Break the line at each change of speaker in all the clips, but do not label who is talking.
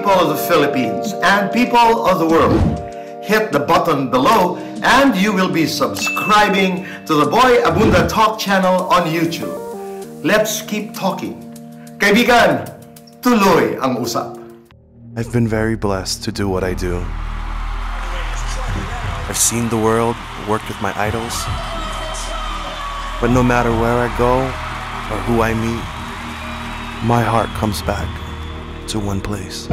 people of the Philippines and people of the world, hit the button below and you will be subscribing to the Boy Abunda Talk channel on YouTube. Let's keep talking. Kaibigan, tuloy ang usap.
I've been very blessed to do what I do. I've seen the world, worked with my idols, but no matter where I go or who I meet, my heart comes back to one place.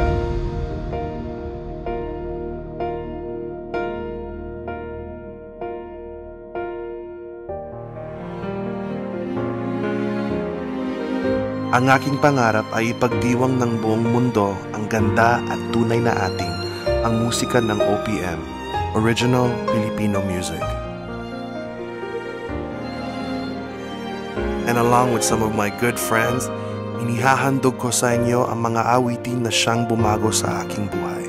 Ang aking pangarap ay ipagdiwang ng buong mundo ang ganda at tunay na ating ang musika ng OPM, Original Filipino Music. And along with some of my good friends, inihahandog ko sa inyo ang mga awitin na siyang bumago sa aking buhay.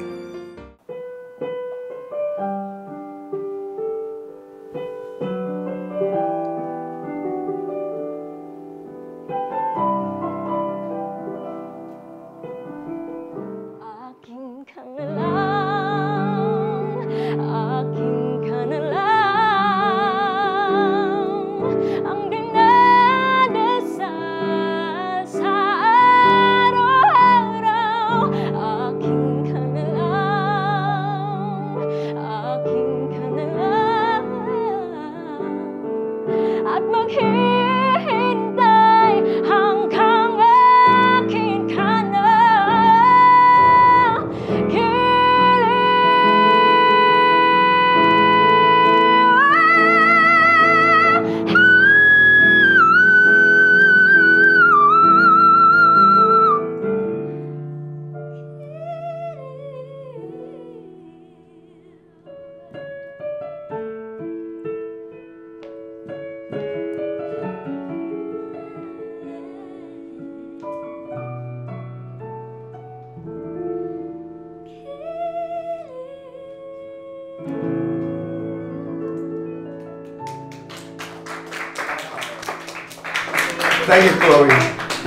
Thank you, Chloe.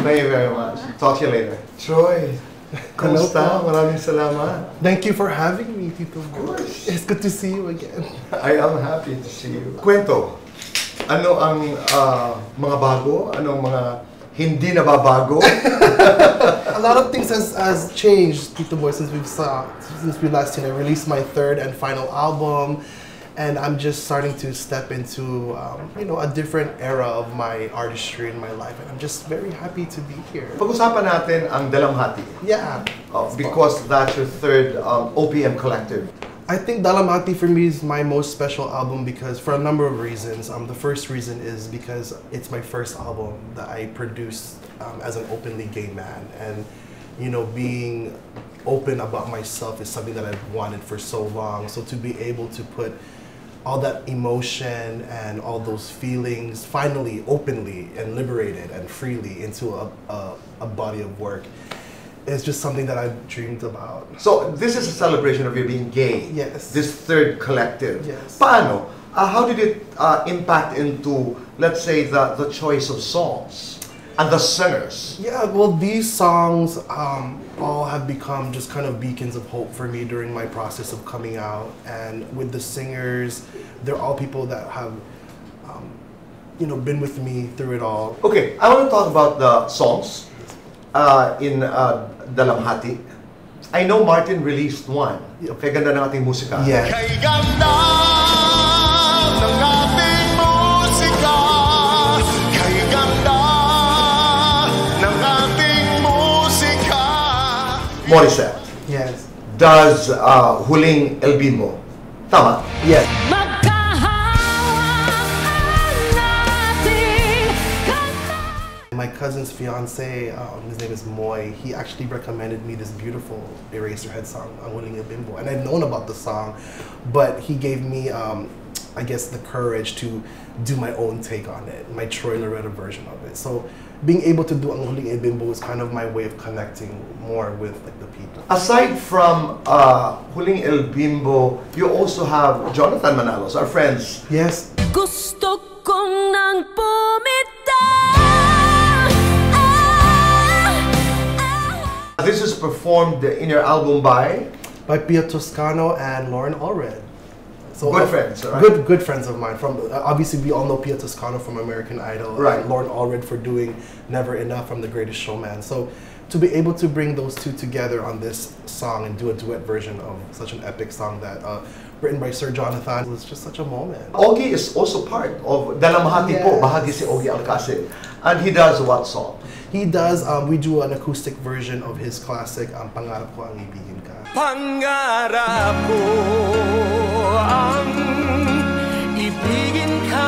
Thank you very much. Talk to you later. Troy, kumusta? Maraming salamat.
Thank you for having me, Tito.
Of course.
It's good to see you again.
I am happy to see you. Kwento, ano ang mga bago? Anong mga hindi nababago?
A lot of things has changed, Tito Boy, since we last seen. I released my third and final album. And I'm just starting to step into, a different era of my artistry in my life. And I'm just very happy to be here.
Pag-usapan natin ang Dalamhati.
Yeah.
Because that's your third OPM collective.
I think Dalamhati for me is my most special album because for a number of reasons. The first reason is because it's my first album that I produced as an openly gay man. And, being open about myself is something that I've wanted for so long. So to be able to put all that emotion and all those feelings finally openly and liberated and freely into a body of work is just something that I've dreamed about.
So this is a celebration of you being gay.
Yes.
This third collective.
Yes.
Paano? How did it impact into, let's say, the choice of songs and the singers?
Yeah, well, these songs all have become just kind of beacons of hope for me during my process of coming out. And with the singers, they're all people that have, been with me through it all.
Okay, I want to talk about the songs in Dalamhati. I know Martin released one. Kaya ganda ng ating musika.
Yeah.
Kay ganda ng ating musika, kay ganda ng ating musika.
Morissette
Yes.
does Huling El Bimbo. Tama?
Yes. My cousin's fiance, his name is Moy, he actually recommended me this beautiful Eraserhead song, Ang Huling El Bimbo. And I'd known about the song, but he gave me, I guess, the courage to do my own take on it, my Troy Laureta version of it. So being able to do Ang Huling El Bimbo is kind of my way of connecting more with the people.
Aside from Huling El Bimbo, you also have Jonathan Manalos, our friends.
Yes.
Gusto kong nang pumita.
This is performed in your album by
Pia Toscano and Lauren Allred. So
good friends, right?
Good friends of mine. From obviously we all know Pia Toscano from American Idol,
right?
And Lauren Allred for doing Never Enough from The Greatest Showman. So to be able to bring those two together on this song and do a duet version of such an epic song that written by Sir Jonathan was just such a moment.
Ogie is also part of Dalamhati po, bahagi si Ogie Alcacil. And he does what song?
He does, we do an acoustic version of his classic, Pangarap Ko Ang Ibigin Ka.
Pangarap ko ang ibigin ka.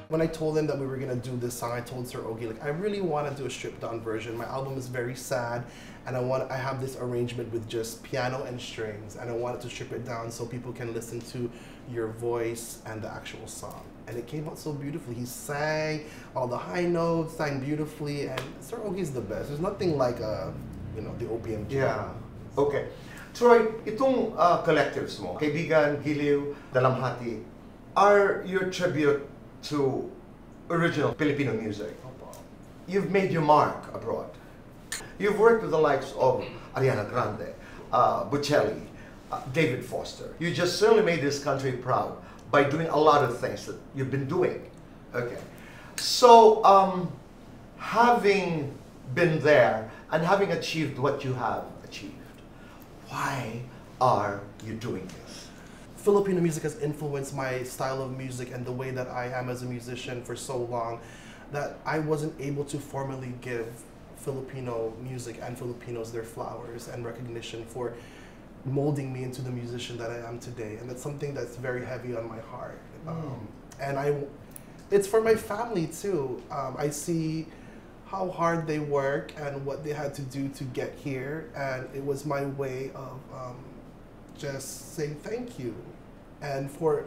When I told him that we were going to do this song, I told Sir Ogie, like, I really want to do a stripped down version. My album is very sad, and I have this arrangement with just piano and strings, and I wanted to strip it down so people can listen to your voice and the actual song. And it came out so beautifully. He sang all the high notes, sang beautifully, and Sir Ogie's the best. There's nothing like the OPM.
Yeah. Okay. Troy, itong collectives mo, Kaibigan, Giliw, Dalamhati, are your tribute to original Filipino music. You've made your mark abroad. You've worked with the likes of Ariana Grande, Bocelli, David Foster. You just certainly made this country proud by doing a lot of things that you've been doing. Okay. So, having been there and having achieved what you have achieved, why are you doing this?
Filipino music has influenced my style of music and the way that I am as a musician for so long that I wasn't able to formally give Filipino music and Filipinos their flowers and recognition for molding me into the musician that I am today. And that's something that's very heavy on my heart. And it's for my family too. I see how hard they work and what they had to do to get here. And it was my way of just saying thank you. And for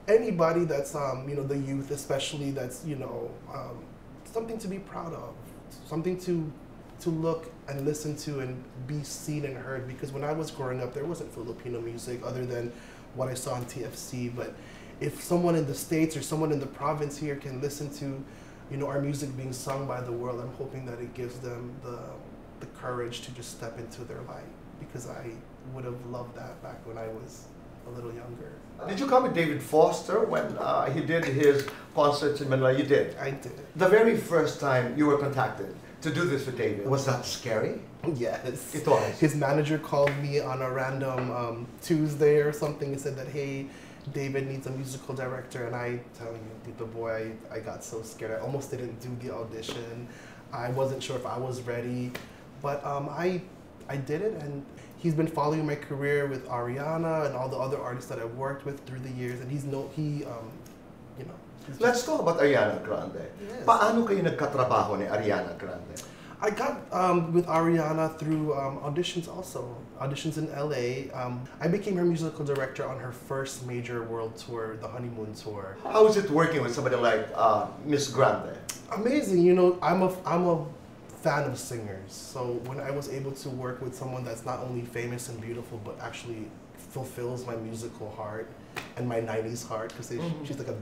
anybody that's, the youth especially, that's, something to be proud of, something to look and listen to and be seen and heard. Because when I was growing up, there wasn't Filipino music other than what I saw on TFC. But if someone in the States or someone in the province here can listen to, our music being sung by the world, I'm hoping that it gives them the courage to just step into their light. Because I would have loved that back when I was a little younger.
Did you come with David Foster when he did his concerts in Manila? You did?
I did.
The very first time you were contacted to do this with David, was that scary?
Yes.
It was.
His manager called me on a random Tuesday or something and said that, hey, David needs a musical director. And I tell you, Tito Boy, I got so scared. I almost didn't do the audition. I wasn't sure if I was ready. But I did it, and he's been following my career with Ariana and all the other artists that I've worked with through the years, and
Let's talk about Ariana Grande.
Yes.
Paano kayo nagkatrabaho ni Ariana Grande?
I got with Ariana through auditions also. Auditions in LA. I became her musical director on her first major world tour, the Honeymoon Tour.
How is it working with somebody like Miss Grande?
Amazing. I'm a fan of singers. So when I was able to work with someone that's not only famous and beautiful, but actually fulfills my musical heart and my 90s heart, because she's like a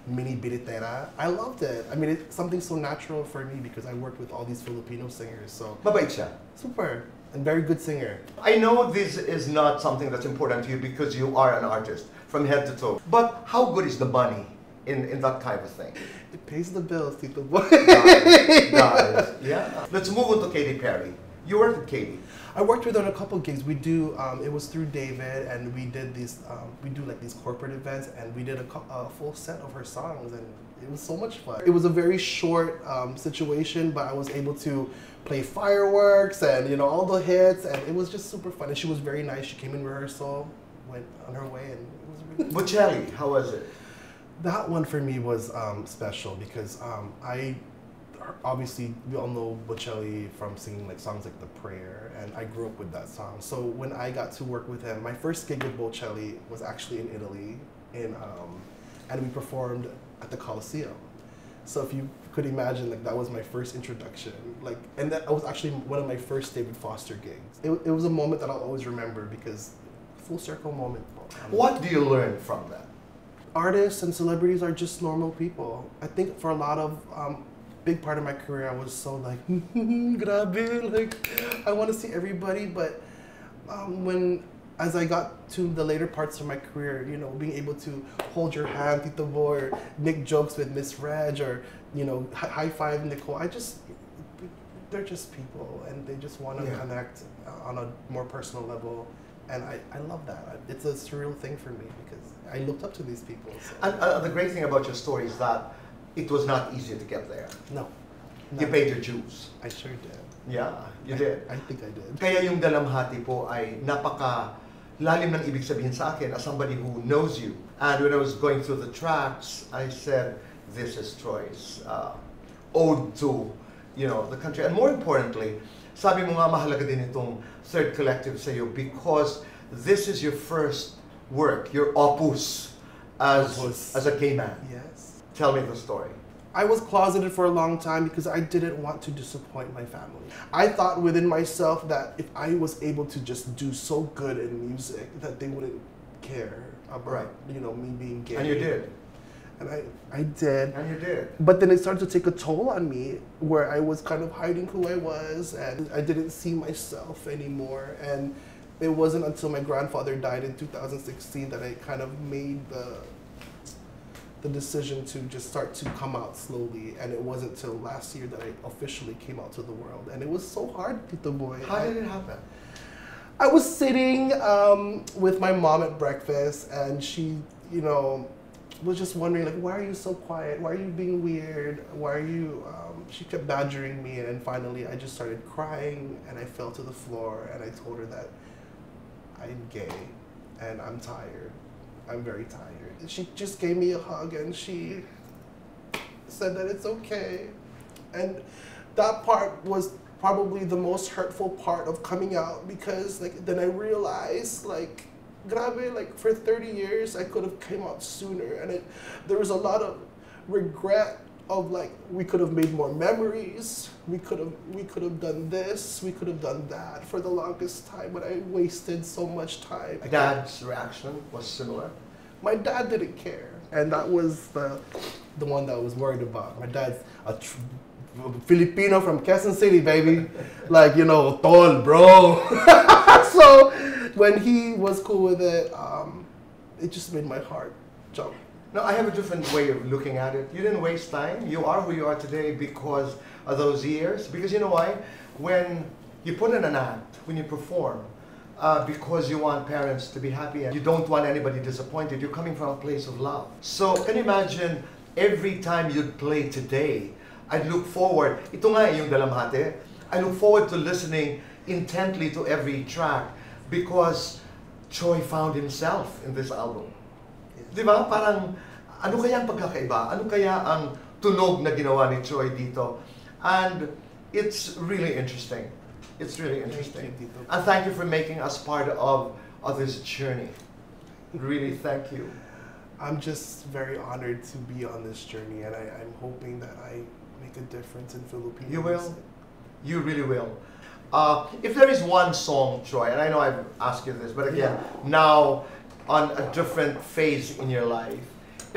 mini biritera. I loved it. I mean, it's something so natural for me because I worked with all these Filipino singers. So
Mabait siya.
Super. And very good singer.
I know this is not something that's important to you because you are an artist from head to toe. But how good is the money in that kind of thing?
It pays the bills, Tito Boy.
Does. Yeah. Let's move on to Katy Perry. You worked with Katy.
I worked with her on a couple gigs. We do, it was through David, and we did these, we do like these corporate events, and we did a full set of her songs, and it was so much fun. It was a very short situation, but I was able to play fireworks and all the hits, and it was just super fun. And she was very nice. She came in rehearsal, went on her way, and it was really fun.
Bocelli, how was it?
That one for me was special because obviously we all know Bocelli from singing like songs like The Prayer, and I grew up with that song. So when I got to work with him, my first gig with Bocelli was actually in Italy, and we performed at the Coliseum. So if you could imagine, like that was my first introduction, and that was actually one of my first David Foster gigs. It was a moment that I'll always remember because full circle moment.
What do you learn from that?
Artists and celebrities are just normal people. I think for a lot of big part of my career, I was so like, grabe, like, I want to see everybody. But as I got to the later parts of my career, you know, being able to hold your hand, Tito Boy, or make jokes with Miss Reg, or, you know, high five Nicole, they're just people, and they just want to connect on a more personal level. And I love that. It's a surreal thing for me because I looked up to these people. So.
And the great thing about your story is that it was not easy to get there.
No.
You paid your dues.
I sure did.
Yeah, you did.
I think I did.
Kaya yung dalamhati po ay napaka lalim ng ibig sabihin sa akin as somebody who knows you. And when I was going through the tracks, I said, this is Troy's ode to, you know, the country. And more importantly, sabi mo nga mahalaga din itong third collective sa iyo because this is your first work, your opus as a gay man.
Yes.
Tell me the story.
I was closeted for a long time because I didn't want to disappoint my family. I thought within myself that if I was able to just do so good in music that they wouldn't care about, you know, me being gay.
And you did.
And I did.
And you did.
But then it started to take a toll on me where I was kind of hiding who I was and I didn't see myself anymore. And it wasn't until my grandfather died in 2016 that I kind of made the decision to just start to come out slowly. And it wasn't till last year that I officially came out to the world. And it was so hard, Tito Boy.
How did it happen?
I was sitting with my mom at breakfast and she, you know, was just wondering, like, why are you so quiet? Why are you being weird? Why are you, she kept badgering me, and finally I just started crying and I fell to the floor and I told her that I'm gay and I'm tired. I'm very tired. And she just gave me a hug and she said that it's okay. And that part was probably the most hurtful part of coming out because, like, then I realized, like, grabe, like for 30 years I could have came out sooner, and there was a lot of regret of, like, we could have made more memories, we could have done this, we could have done that for the longest time, but I wasted so much time.
Dad's reaction was similar?
My dad didn't care, and that was the one that I was worried about. My dad's a Filipino from Quezon City, baby. Like, you know, tall, bro. So when he was cool with it, it just made my heart jump.
No, I have a different way of looking at it. You didn't waste time. You are who you are today because of those years. Because you know why? When you put in an act, when you perform, because you want parents to be happy and you don't want anybody disappointed, you're coming from a place of love. So can you imagine every time you'd play today, I'd look forward, ito nga yung dalamhati, I look forward to listening intently to every track because Troy found himself in this album. Di ba? Parang, ano kaya ang pagkakaiba? Ano kaya ang tunog na ginawa ni Troy dito? And it's really interesting. It's really interesting. And thank you for making us part of this journey. Really, thank you.
I'm just very honored to be on this journey, and I'm hoping that I make a difference in Filipino music.
You will. You really will. If there is one song, Troy, and I know I've asked you this, but again, now on a different phase in your life,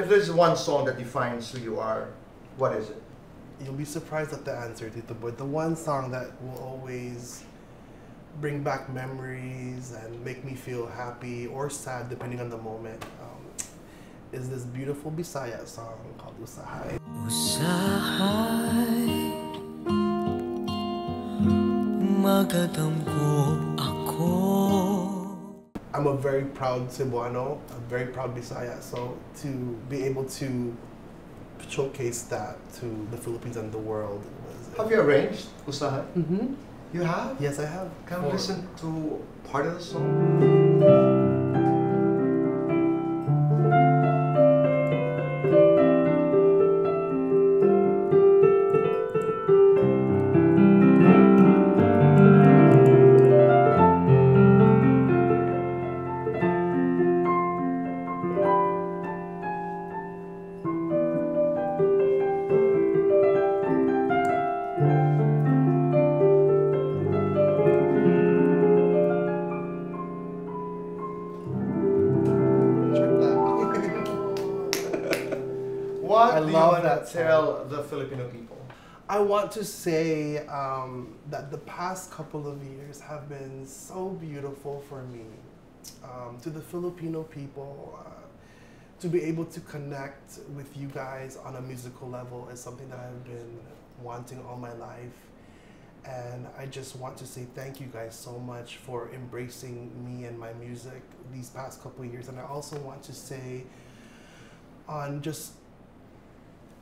if there's one song that defines who you are, what is it?
You'll be surprised at the answer, Tito Boy. The one song that will always bring back memories and make me feel happy or sad, depending on the moment, is this beautiful Bisaya song called Usahay.
Usahay, magadamgo ako.
I'm a very proud Cebuano, a very proud Bisaya, so to be able to showcase that to the Philippines and the world was...
Have you arranged Usahay?
Mm-hmm.
You have?
Yes, I have.
Can we listen to part of the song? What do you want to tell the Filipino people?
I want to say that the past couple of years have been so beautiful for me. To the Filipino people, to be able to connect with you guys on a musical level is something that I've been wanting all my life. And I just want to say thank you guys so much for embracing me and my music these past couple of years. And I also want to say on just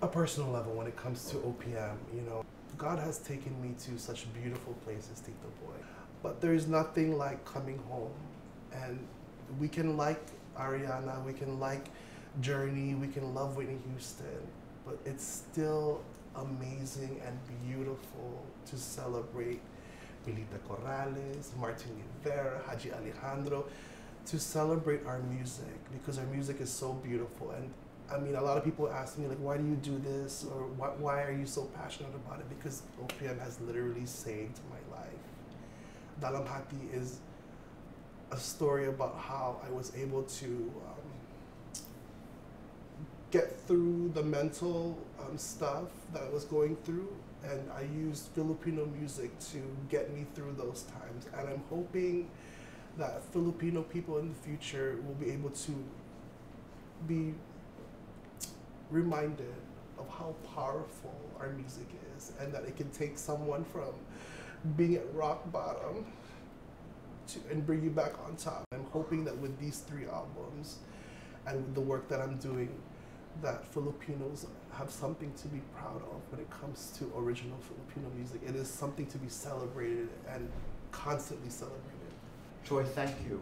a personal level when it comes to OPM, you know, God has taken me to such beautiful places, Tito Boy. But there's nothing like coming home. And we can like Ariana, we can like Journey, we can love Whitney Houston, but it's still amazing and beautiful to celebrate Milita Corrales, Martin Rivera, Haji Alejandro, to celebrate our music, because our music is so beautiful. And I mean, a lot of people ask me, like, why do you do this? Or why are you so passionate about it? Because OPM has literally saved my life. Dalamhati is a story about how I was able to get through the mental stuff that I was going through, and I used Filipino music to get me through those times. And I'm hoping that Filipino people in the future will be able to be reminded of how powerful our music is, and that it can take someone from being at rock bottom and bring you back on top. I'm hoping that with these 3 albums and with the work that I'm doing, that Filipinos have something to be proud of when it comes to original Filipino music. It is something to be celebrated and constantly celebrated.
Troy, thank you.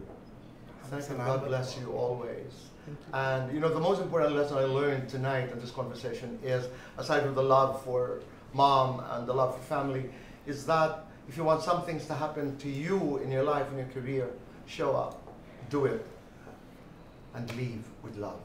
Thank you.
Salamat
God bless
po.
you always.
Thank you.
And you know, the most important lesson I learned tonight in this conversation is, aside from the love for mom and the love for family, is that if you want some things to happen to you in your life, in your career, show up, do it, and leave with love.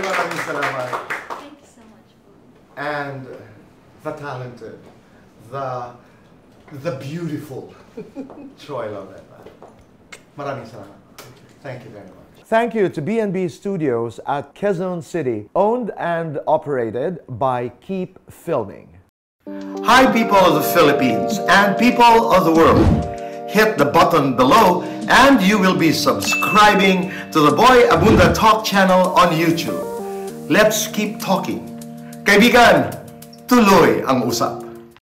Maraming salamat.
Thank you so much.
And the talented, the beautiful Troy Laureta. Maraming salamat. Thank you very much. Thank you to B&B Studios at Quezon City, owned and operated by Keep Filming. Hi people of the Philippines and people of the world. Hit the button below and you will be subscribing to the Boy Abunda Talk channel on YouTube. Let's keep talking. Kaibigan, tuloy ang usap.